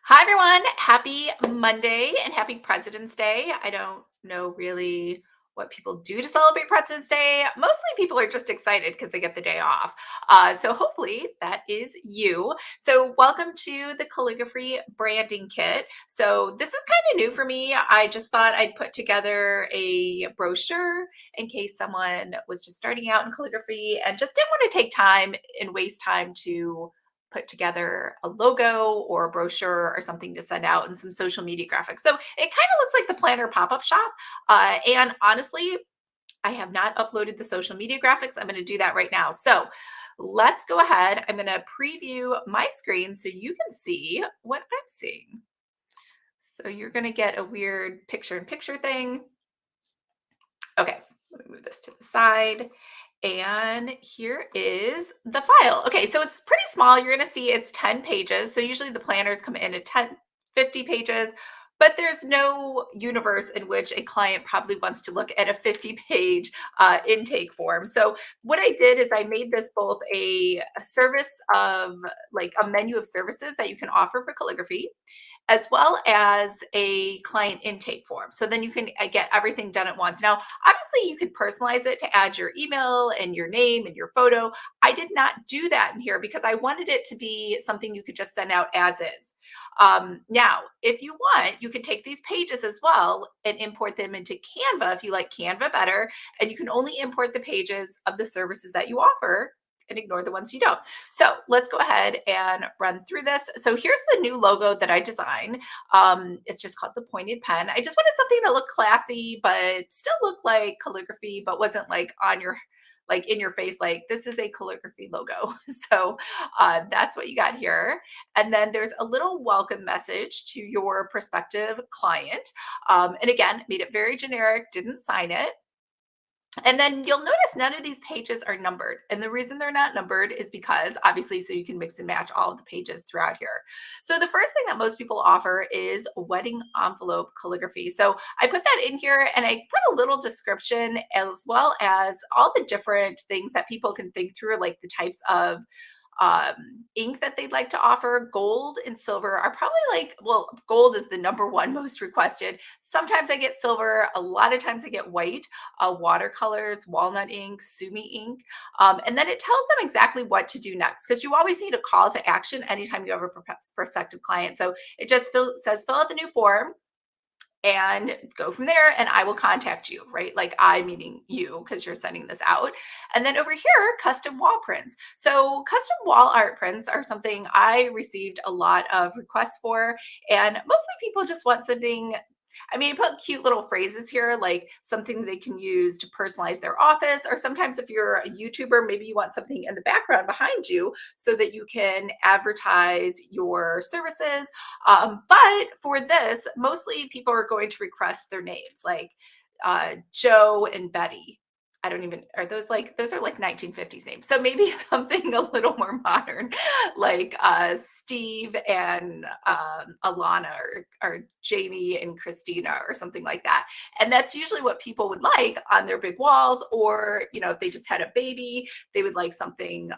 Hi, everyone. Happy Monday and happy President's Day. I don't know really what people do to celebrate President's Day. Mostly people are just excited because they get the day off. So hopefully that is you. So welcome to the Calligraphy Branding Kit. So this is kind of new for me. I just thought I'd put together a brochure in case someone was just starting out in calligraphy and just didn't want to take time and waste time to put together a logo or a brochure or something to send out and some social media graphics. So it kind of looks like the planner pop-up shop. And honestly, I have not uploaded the social media graphics. I'm going to do that right now. So let's go ahead. I'm going to preview my screen so you can see what I'm seeing. So you're going to get a weird picture-in-picture thing. Okay, let me move this to the side. And here is the file. Okay, so it's pretty small. You're gonna see it's 10 pages. So usually the planners come in at 10, 50 pages, but there's no universe in which a client probably wants to look at a 50-page intake form. So what I did is I made this both a service of like a menu of services that you can offer for calligraphy, as well as a client intake form. So then you can get everything done at once. Now, obviously, you could personalize it to add your email and your name and your photo. I did not do that in here because I wanted it to be something you could just send out as is. Now, if you want, you can take these pages as well and import them into Canva if you like Canva better. And you can only import the pages of the services that you offer and ignore the ones you don't. So let's go ahead and run through this. So here's the new logo that I designed. It's just called the pointed pen. I just wanted something that looked classy, but still looked like calligraphy, but wasn't like on your like in your face, like this is a calligraphy logo. So that's what you got here. And then there's a little welcome message to your prospective client. And again, made it very generic, didn't sign it. And then you'll notice none of these pages are numbered. And the reason they're not numbered is because obviously, so you can mix and match all of the pages throughout here. So the first thing that most people offer is wedding envelope calligraphy. So I put that in here and I put a little description as well as all the different things that people can think through, like the types of ink that they'd like to offer. Gold and silver are probably like, well, gold is the number one most requested. Sometimes I get silver, a lot of times I get white, watercolors, walnut ink, sumi ink. And then it tells them exactly what to do next because you always need a call to action anytime you have a prospective client. So it just says fill out the new form and go from there, and I will contact you, right? Like I meaning you because you're sending this out. And then over here, custom wall prints. So custom wall art prints are something I received a lot of requests for, and mostly people just want something. I mean, I put cute little phrases here, like something they can use to personalize their office, or sometimes if you're a YouTuber, maybe you want something in the background behind you so that you can advertise your services. But for this, mostly people are going to request their names, like Joe and Betty. I don't even, are those like, those are like 1950s names. So maybe something a little more modern, like Steve and Alana, or Jamie and Christina or something like that. And that's usually what people would like on their big walls, or, you know, if they just had a baby, they would like something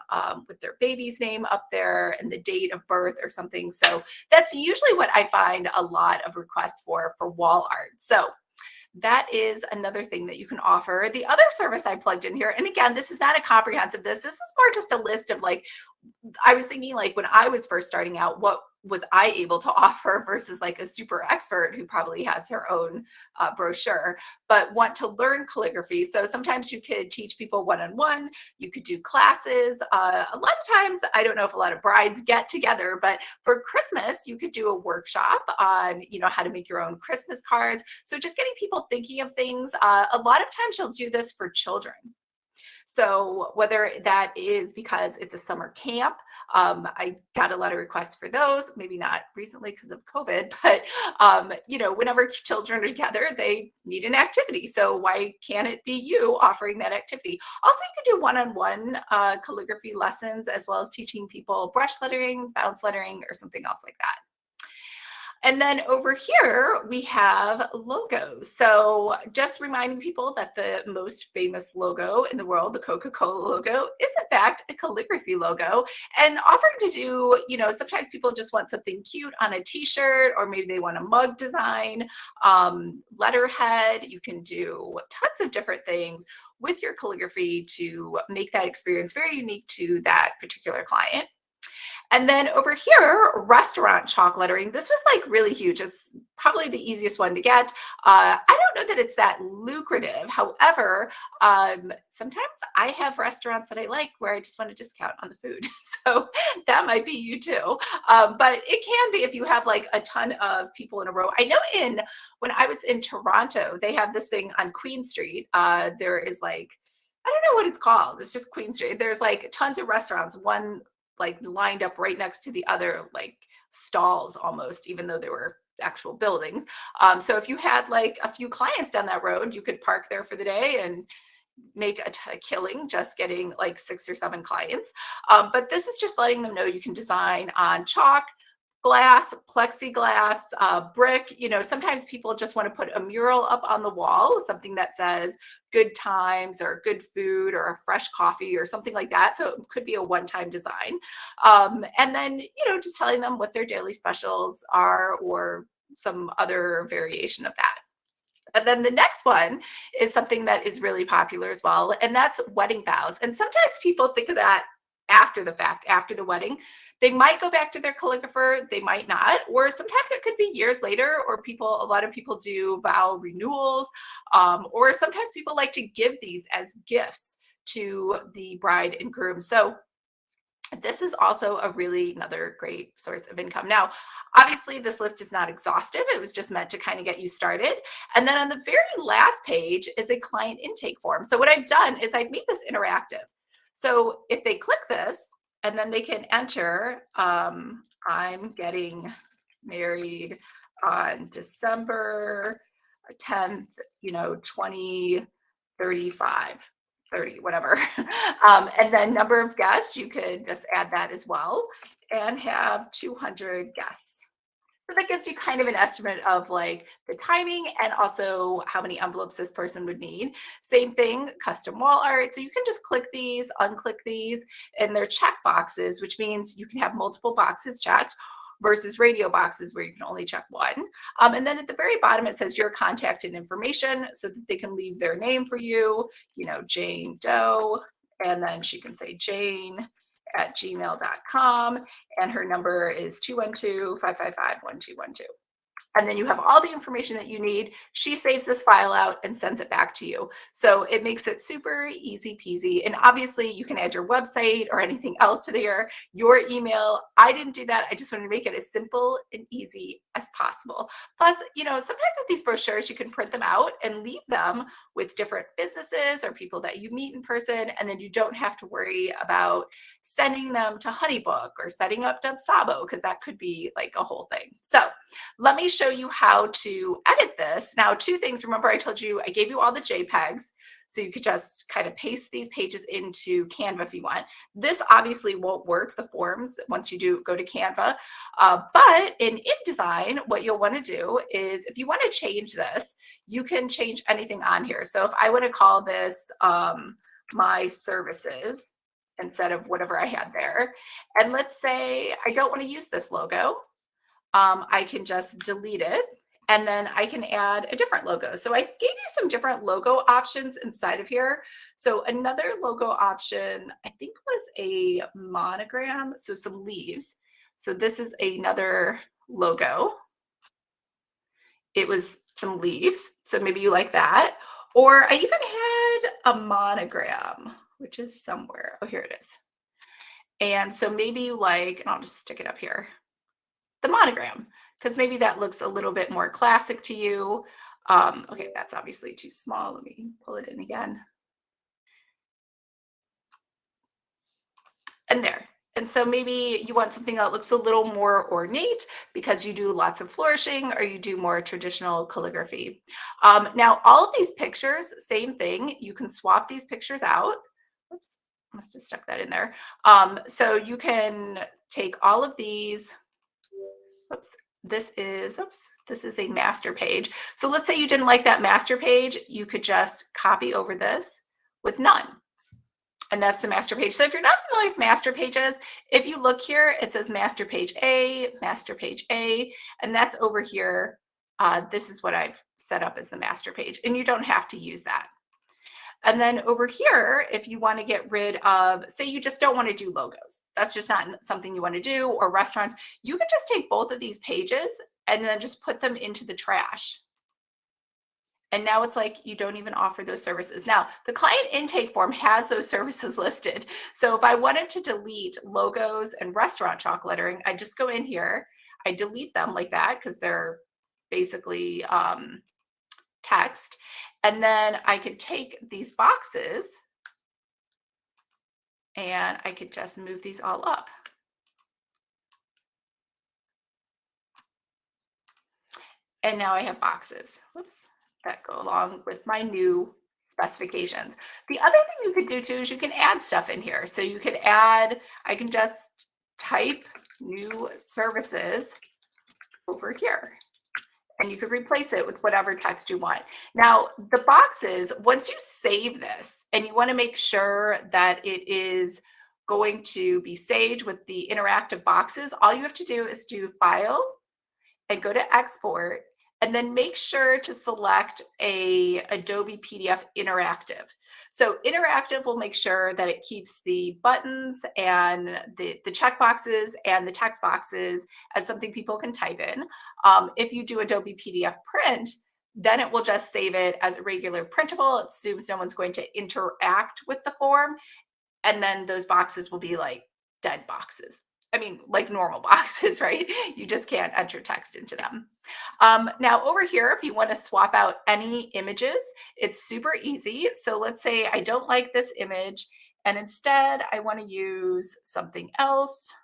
with their baby's name up there and the date of birth or something. So that's usually what I find a lot of requests for wall art. So that is another thing that you can offer. The other service I plugged in here, and again, this is not a comprehensive, this is more just a list of like, I was thinking like when I was first starting out, what was I able to offer versus like a super expert who probably has her own brochure, but want to learn calligraphy. So sometimes you could teach people one-on-one, you could do classes. A lot of times, I don't know if a lot of brides get together, but for Christmas, you could do a workshop on, you know, how to make your own Christmas cards. So just getting people thinking of things. A lot of times you'll do this for children. So whether that is because it's a summer camp, I got a lot of requests for those, maybe not recently because of COVID, but you know, whenever children are together, they need an activity. So why can't it be you offering that activity? Also, you could do one-on-one calligraphy lessons, as well as teaching people brush lettering, bounce lettering, or something else like that. And then over here, we have logos. So just reminding people that the most famous logo in the world, the Coca-Cola logo, is in fact a calligraphy logo. And offering to do, sometimes people just want something cute on a t-shirt, or maybe they want a mug design, letterhead. You can do tons of different things with your calligraphy to make that experience very unique to that particular client. And then over here, restaurant chalk lettering. This was like really huge. It's probably the easiest one to get. I don't know that it's that lucrative. However, sometimes I have restaurants that I like where I just want a discount on the food. So that might be you too. But it can be if you have like a ton of people in a row. I know when I was in Toronto, they have this thing on Queen Street. There is like, I don't know what it's called. It's just Queen Street. There's like tons of restaurants, one like lined up right next to the other, like stalls almost, even though they were actual buildings. So if you had like a few clients down that road, you could park there for the day and make a killing just getting like 6 or 7 clients. But this is just letting them know you can design on chalk, glass, plexiglass, brick. Sometimes people just want to put a mural up on the wall, something that says good times or good food or a fresh coffee or something like that. So it could be a one-time design. And then, just telling them what their daily specials are or some other variation of that. And then the next one is something that is really popular as well, and that's wedding vows. And sometimes people think of that after the fact, after the wedding. They might go back to their calligrapher, they might not, or sometimes it could be years later, or a lot of people do vow renewals, or sometimes people like to give these as gifts to the bride and groom. So this is also another great source of income. Now, obviously, this list is not exhaustive. It was just meant to kind of get you started. And then on the very last page is a client intake form. So what I've done is I've made this interactive. So if they click this, and then they can enter, I'm getting married on December 10th, 2035. 30, whatever. And then number of guests, you could just add that as well and have 200 guests. So that gives you kind of an estimate of like the timing and also how many envelopes this person would need. Same thing, custom wall art. So you can just click these, unclick these, and they're check boxes, which means you can have multiple boxes checked versus radio boxes where you can only check one. And then at the very bottom, it says your contact and information so that they can leave their name for you, Jane Doe, and then she can say jane@gmail.com, and her number is 212-555-1212. And then you have all the information that you need. She saves this file out and sends it back to you. So it makes it super easy peasy. And obviously you can add your website or anything else to there, your email. I didn't do that. I just wanted to make it as simple and easy as possible. Plus, sometimes with these brochures, you can print them out and leave them with different businesses or people that you meet in person. And then you don't have to worry about sending them to Honeybook or setting up Dubsabo, because that could be like a whole thing. So let me show you how to edit this. Now, 2 things. Remember, I told you I gave you all the JPEGs, so you could just kind of paste these pages into Canva if you want. This obviously won't work, the forms, once you do go to Canva. But in InDesign, what you'll want to do is if you want to change this, you can change anything on here. So if I want to call this my services instead of whatever I had there, and let's say I don't want to use this logo, I can just delete it, and then I can add a different logo. So I gave you some different logo options inside of here. So another logo option, I think, was a monogram, so some leaves. So this is another logo. It was some leaves, so maybe you like that. Or I even had a monogram, which is somewhere. Oh, here it is. And so maybe you like, and I'll just stick it up here, the monogram, because maybe that looks a little bit more classic to you. Okay, that's obviously too small. Let me pull it in again. And there. And so maybe you want something that looks a little more ornate because you do lots of flourishing or you do more traditional calligraphy. Now, all of these pictures, same thing. You can swap these pictures out. Oops, must have stuck that in there. So you can take all of these. Oops, this is, oops, this is a master page. So let's say you didn't like that master page, you could just copy over this with none. And that's the master page. So if you're not familiar with master pages, if you look here, it says master page A, and that's over here. This is what I've set up as the master page, and you don't have to use that. And then over here, if you want to get rid of, say you just don't want to do logos, that's just not something you want to do, or restaurants, you can just take both of these pages and then just put them into the trash. And now it's like you don't even offer those services. Now, the client intake form has those services listed. So if I wanted to delete logos and restaurant chalk lettering, I just go in here, I delete them like that because they're basically text. And then I could take these boxes and I could just move these all up. And now I have boxes. Whoops. That go along with my new specifications. The other thing you could do too is you can add stuff in here. So you could add, I can just type new services over here, and you could replace it with whatever text you want. Now, the boxes, once you save this and you want to make sure that it is going to be saved with the interactive boxes, all you have to do is do File and go to Export, and then make sure to select a Adobe Pdf Interactive. So Interactive will make sure that it keeps the buttons and the check boxes and the text boxes as something people can type in. If you do Adobe PDF Print, then it will just save it as a regular printable. It assumes no one's going to interact with the form, and then those boxes will be like dead boxes. I mean, like normal boxes, right? You just can't enter text into them. Now over here, if you want to swap out any images, it's super easy. So let's say I don't like this image and instead I want to use something else.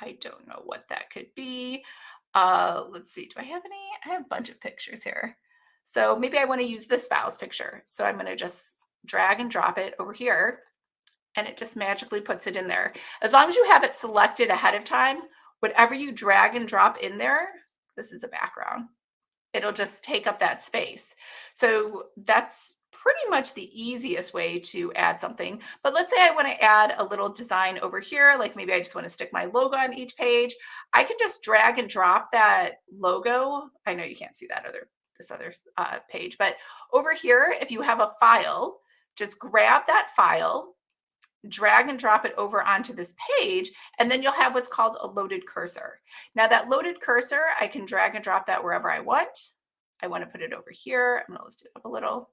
I don't know what that could be. Let's see, do I have any? I have a bunch of pictures here. So maybe I want to use this Vows picture. So I'm going to just drag and drop it over here, and it just magically puts it in there. As long as you have it selected ahead of time, whatever you drag and drop in there, this is a background, it'll just take up that space. So that's pretty much the easiest way to add something. But let's say I want to add a little design over here, like maybe I just want to stick my logo on each page. I can just drag and drop that logo. I know you can't see that this other page, but over here, if you have a file, just grab that file, drag and drop it over onto this page, and then you'll have what's called a loaded cursor. Now that loaded cursor, I can drag and drop that wherever I want. I want to put it over here. I'm going to lift it up a little.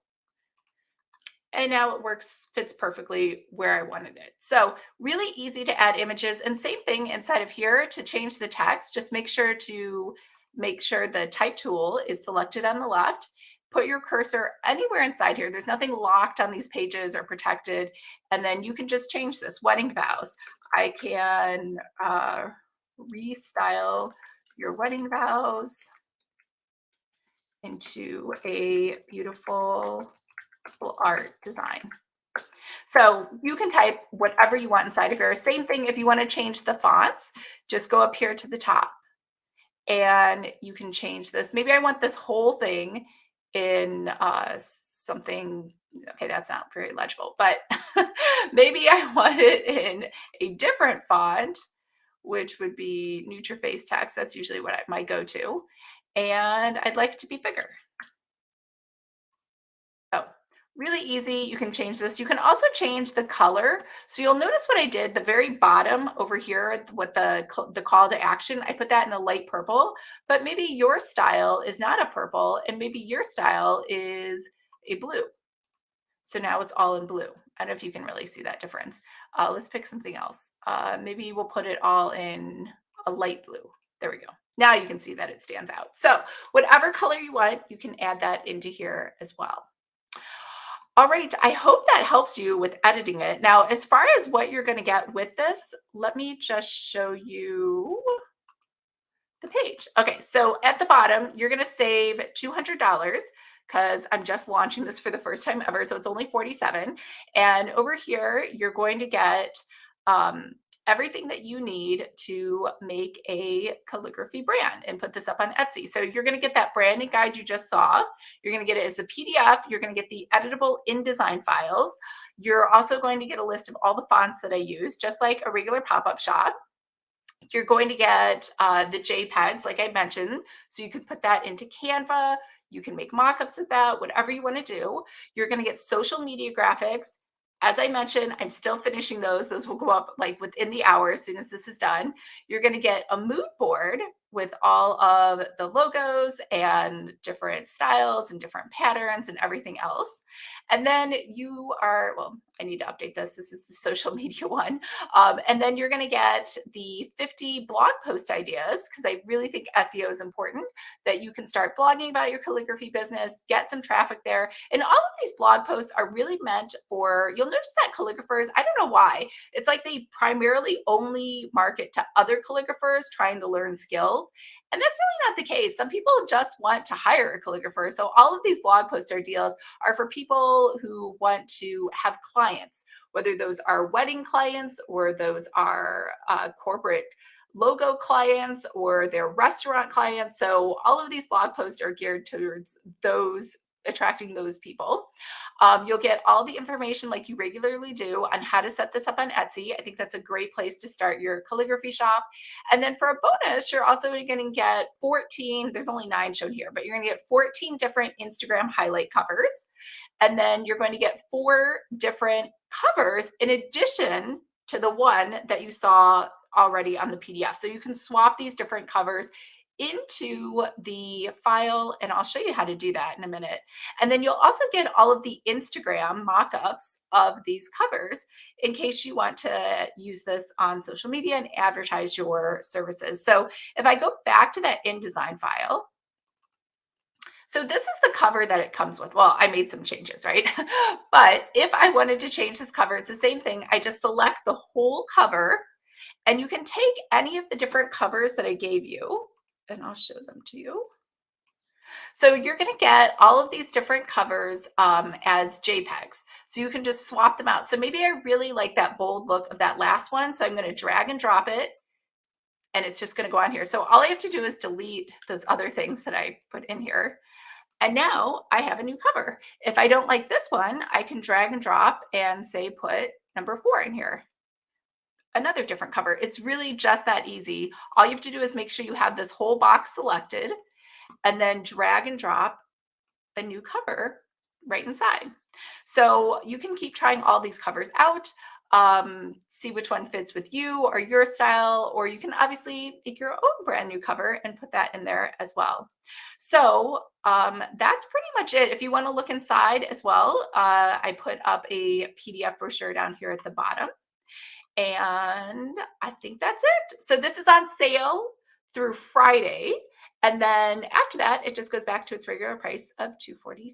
And now it fits perfectly where I wanted it. So really easy to add images, and same thing inside of here to change the text. Just make sure the type tool is selected on the left. Put your cursor anywhere inside here. There's nothing locked on these pages or protected. And then you can just change this. Wedding vows. I can restyle your wedding vows into a beautiful art design. So you can type whatever you want inside of here. Same thing if you want to change the fonts, just go up here to the top and you can change this. Maybe I want this whole thing in something, okay, that's not very legible, but maybe I want it in a different font, which would be NutriFace text. That's usually what I might go to. And I'd like it to be bigger. So really easy. You can change this. You can also change the color. So you'll notice what I did, the very bottom over here with the call to action, I put that in a light purple, but maybe your style is not a purple and maybe your style is a blue. So now it's all in blue. I don't know if you can really see that difference. Let's pick something else. Maybe we'll put it all in a light blue. There we go. Now you can see that it stands out. So whatever color you want, you can add that into here as well. All right, I hope that helps you with editing it. Now, as far as what you're going to get with this, let me just show you the page. Okay, so at the bottom, you're going to save $200 because I'm just launching this for the first time ever, so it's only $47. And over here, you're going to get everything that you need to make a calligraphy brand and put this up on Etsy. So you're going to get that branding guide you just saw. You're going to get it as a PDF. You're going to get the editable InDesign files. You're also going to get a list of all the fonts that I use, just like a regular pop-up shop. You're going to get the JPEGs, like I mentioned, so you can put that into Canva. You can make mock-ups of that, whatever you want to do. You're going to get social media graphics. As I mentioned, I'm still finishing those. Those will go up like within the hour as soon as this is done. You're going to get a mood board with all of the logos and different styles and different patterns and everything else. And then you are, well, I need to update this. This is the social media one. And then you're going to get the 50 blog post ideas, because I really think SEO is important, that you can start blogging about your calligraphy business, get some traffic there. And all of these blog posts are really meant for, you'll notice that calligraphers, I don't know why, it's like they primarily only market to other calligraphers trying to learn skills. And that's really not the case. Some people just want to hire a calligrapher. So all of these blog post ideas are for people who want to have clients, whether those are wedding clients or those are corporate logo clients or their restaurant clients. So all of these blog posts are geared towards those, attracting those people. You'll get all the information like you regularly do on how to set this up on Etsy. I think that's a great place to start your calligraphy shop. And then for a bonus, you're also going to get 14, there's only 9 shown here, but you're going to get 14 different Instagram highlight covers. And then you're going to get 4 different covers in addition to the one that you saw already on the PDF. So you can swap these different covers into the file, and I'll show you how to do that in a minute. And then you'll also get all of the Instagram mock-ups of these covers in case you want to use this on social media and advertise your services. So if I go back to that InDesign file, so this is the cover that it comes with. Well, I made some changes, right? But if I wanted to change this cover, it's the same thing. I just select the whole cover, and you can take any of the different covers that I gave you, and I'll show them to you. So you're going to get all of these different covers as JPEGs. So you can just swap them out. So maybe I really like that bold look of that last one. So I'm going to drag and drop it, and it's just going to go on here. So all I have to do is delete those other things that I put in here. And now I have a new cover. If I don't like this one, I can drag and drop and say put number 4 in here. Another different cover. It's really just that easy. All you have to do is make sure you have this whole box selected and then drag and drop a new cover right inside. So you can keep trying all these covers out, see which one fits with you or your style, or you can obviously make your own brand new cover and put that in there as well. So that's pretty much it. If you want to look inside as well, I put up a PDF brochure down here at the bottom. And I think that's it. So this is on sale through Friday. And then after that, it just goes back to its regular price of $247.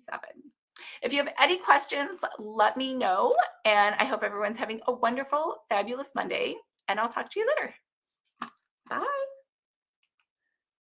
If you have any questions, let me know. And I hope everyone's having a wonderful, fabulous Monday. And I'll talk to you later. Bye.